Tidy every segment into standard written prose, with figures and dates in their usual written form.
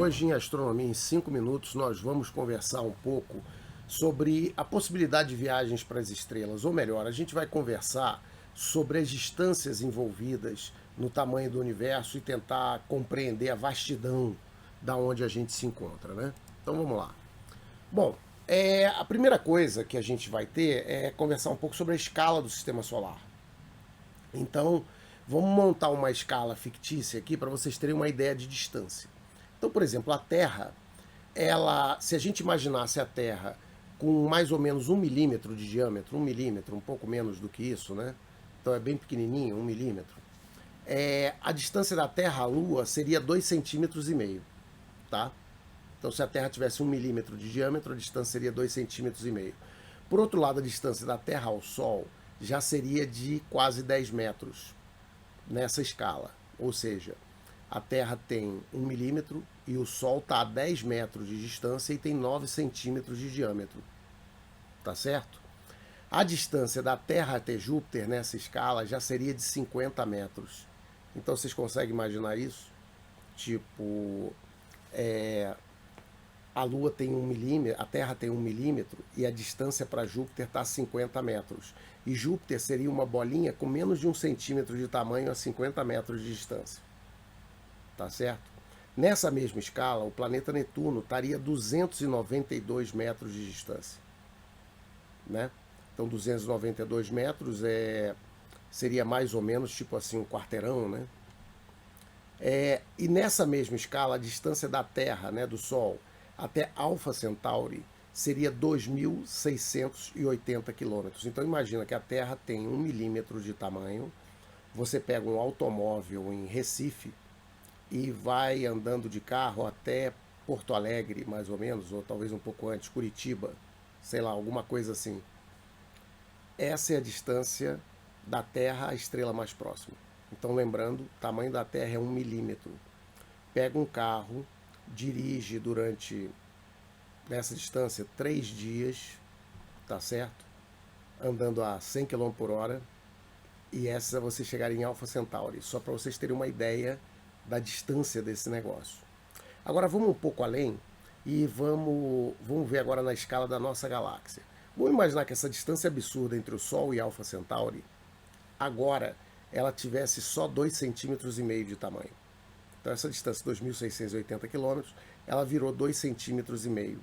hoje em Astronomia em 5 minutos nós vamos conversar um pouco sobre a possibilidade de viagens para as estrelas, ou melhor, a gente vai conversar sobre as distâncias envolvidas no tamanho do universo e tentar compreender a vastidão da onde a gente se encontra, né? Então vamos lá. Bom, a primeira coisa que a gente vai ter é conversar um pouco sobre a escala do Sistema Solar. Então, vamos montar uma escala fictícia aqui para vocês terem uma ideia de distância. Então, por exemplo, a Terra, se a gente imaginasse a Terra com mais ou menos 1 milímetro de diâmetro, 1 milímetro, um pouco menos do que isso, né? Então é bem pequenininho, 1 milímetro. A distância da Terra à Lua seria 2,5 cm, tá? Então, se a Terra tivesse 1 milímetro de diâmetro, a distância seria 2,5 cm. Por outro lado, a distância da Terra ao Sol já seria de quase 10 metros nessa escala. Ou seja, a Terra tem 1 milímetro e o Sol está a 10 metros de distância e tem 9 centímetros de diâmetro. Tá certo? A distância da Terra até Júpiter nessa escala já seria de 50 metros. Então vocês conseguem imaginar isso? Tipo, a Lua tem 1 milímetro, a Terra tem 1 milímetro e a distância para Júpiter está a 50 metros. E Júpiter seria uma bolinha com menos de 1 centímetro de tamanho a 50 metros de distância. Tá certo? Nessa mesma escala, o planeta Netuno estaria a 292 metros de distância. Né? Então, 292 metros seria mais ou menos tipo assim um quarteirão, né? E nessa mesma escala, a distância da Terra, né, do Sol, até Alpha Centauri seria 2.680 quilômetros. Então imagina que a Terra tem 1 milímetro de tamanho, você pega um automóvel em Recife e vai andando de carro até Porto Alegre, mais ou menos, ou talvez um pouco antes, Curitiba, sei lá, alguma coisa assim. Essa é a distância da Terra à estrela mais próxima. Então lembrando, o tamanho da Terra é 1 milímetro. Pega um carro, dirige durante, nessa distância, 3 dias, tá certo? Andando a 100 km por hora. E essa você chegaria em Alpha Centauri, só para vocês terem uma ideia da distância desse negócio. Agora vamos um pouco além e vamos ver agora na escala da nossa galáxia. Vamos imaginar que essa distância absurda entre o Sol e Alpha Centauri, agora ela tivesse só 2,5 cm de tamanho. Então essa distância, 2.680 km, ela virou 2,5 cm.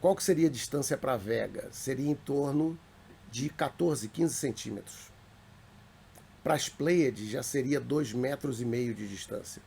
Qual que seria a distância para Vega? Seria em torno de 14, 15 centímetros. Para as Pleiades já seria 2,5 metros de distância.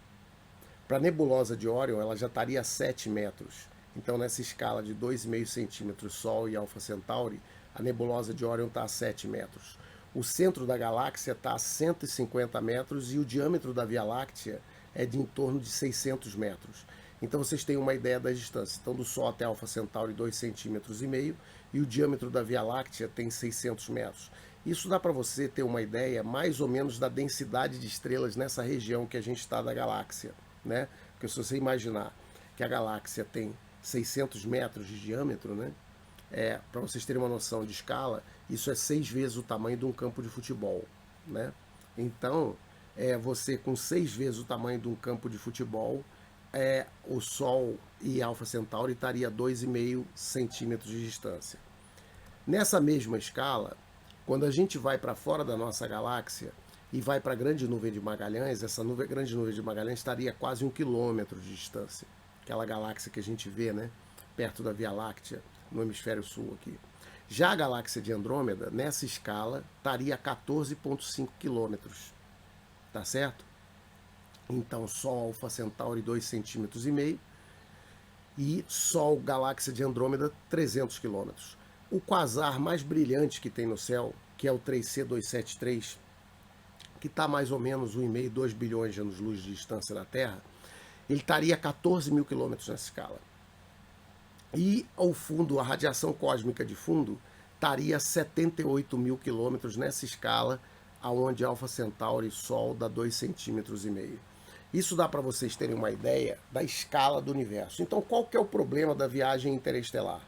Para a nebulosa de Órion ela já estaria a 7 metros. Então nessa escala de 2,5 centímetros Sol e Alpha Centauri, a nebulosa de Órion está a 7 metros. O centro da galáxia está a 150 metros e o diâmetro da Via Láctea é de em torno de 600 metros. Então vocês têm uma ideia das distâncias. Então do Sol até Alpha Centauri 2,5 centímetros e o diâmetro da Via Láctea tem 600 metros. Isso dá para você ter uma ideia mais ou menos da densidade de estrelas nessa região que a gente está da galáxia, né? Porque se você imaginar que a galáxia tem 600 metros de diâmetro, né? Para vocês terem uma noção de escala, isso é 6 vezes o tamanho de um campo de futebol, né? Então, você com 6 vezes o tamanho de um campo de futebol, o Sol e Alpha Centauri estaria a 2,5 centímetros de distância. Nessa mesma escala, quando a gente vai para fora da nossa galáxia e vai para a Grande Nuvem de Magalhães, essa Grande Nuvem de Magalhães estaria a quase 1 quilômetro de distância. Aquela galáxia que a gente vê, né, perto da Via Láctea, no hemisfério sul aqui. Já a galáxia de Andrômeda, nessa escala, estaria a 14,5 quilômetros. Tá certo? Então, Sol, Alpha Centauri, 2,5 centímetros e Sol, galáxia de Andrômeda, 300 quilômetros. O quasar mais brilhante que tem no céu, que é o 3C273, que está mais ou menos 1,5, 2 bilhões de anos-luz de distância da Terra, ele estaria a 14 mil quilômetros nessa escala. E ao fundo, a radiação cósmica de fundo estaria a 78 mil quilômetros nessa escala, aonde Alpha Centauri e Sol dá 2,5 centímetros. Isso dá para vocês terem uma ideia da escala do universo. Então, qual que é o problema da viagem interestelar?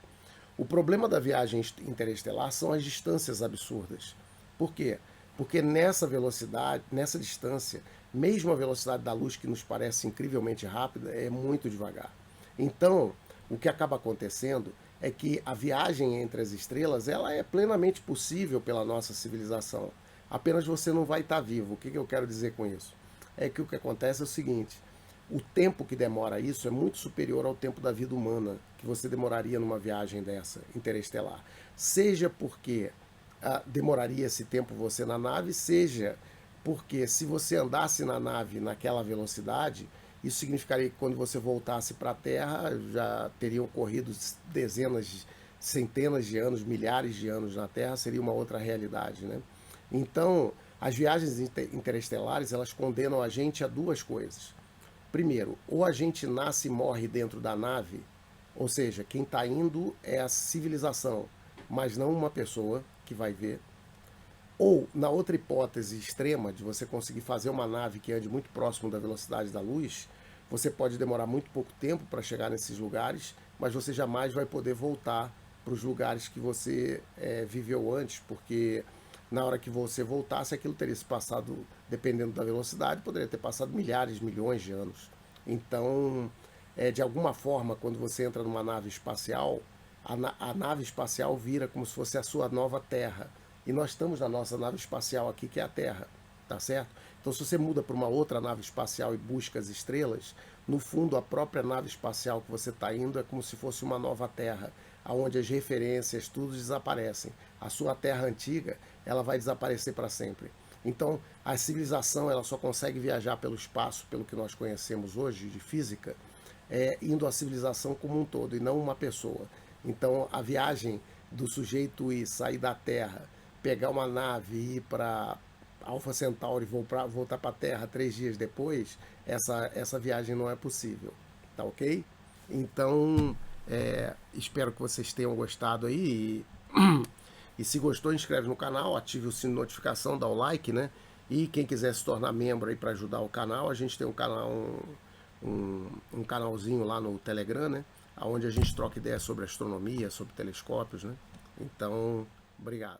O problema da viagem interestelar são as distâncias absurdas. Por quê? Porque nessa velocidade, nessa distância, mesmo a velocidade da luz, que nos parece incrivelmente rápida, é muito devagar. Então, o que acaba acontecendo é que a viagem entre as estrelas, ela é plenamente possível pela nossa civilização. Apenas você não vai estar vivo. O que eu quero dizer com isso? É que o que acontece é o seguinte: o tempo que demora isso é muito superior ao tempo da vida humana que você demoraria numa viagem dessa, interestelar. Seja porque demoraria esse tempo você na nave, seja porque se você andasse na nave naquela velocidade, isso significaria que quando você voltasse para a Terra já teriam ocorrido dezenas, centenas de anos, milhares de anos na Terra, seria uma outra realidade, né? Então, as viagens interestelares, elas condenam a gente a duas coisas. Primeiro, ou a gente nasce e morre dentro da nave, ou seja, quem está indo é a civilização, mas não uma pessoa que vai ver. Ou, na outra hipótese extrema, de você conseguir fazer uma nave que ande muito próximo da velocidade da luz, você pode demorar muito pouco tempo para chegar nesses lugares, mas você jamais vai poder voltar para os lugares que você viveu antes, porque na hora que você voltasse, aquilo teria se passado, dependendo da velocidade, poderia ter passado milhares, milhões de anos. Então, de alguma forma, quando você entra numa nave espacial, a nave espacial vira como se fosse a sua nova Terra. E nós estamos na nossa nave espacial aqui, que é a Terra, tá certo? Então, se você muda para uma outra nave espacial e busca as estrelas, no fundo, a própria nave espacial que você está indo é como se fosse uma nova Terra, onde as referências, tudo desaparecem. A sua Terra antiga, ela vai desaparecer para sempre. Então, a civilização, ela só consegue viajar pelo espaço, pelo que nós conhecemos hoje de física, indo à civilização como um todo, e não uma pessoa. Então, a viagem do sujeito ir sair da Terra, pegar uma nave e ir para Alpha Centauri e voltar para a Terra 3 dias depois, essa viagem não é possível, tá ok? Então, espero que vocês tenham gostado aí. E se gostou, inscreve no canal, ative o sino de notificação, dá o like, né? E quem quiser se tornar membro aí para ajudar o canal, a gente tem um canal, um canalzinho lá no Telegram, né? Onde a gente troca ideias sobre astronomia, sobre telescópios, né? Então, obrigado.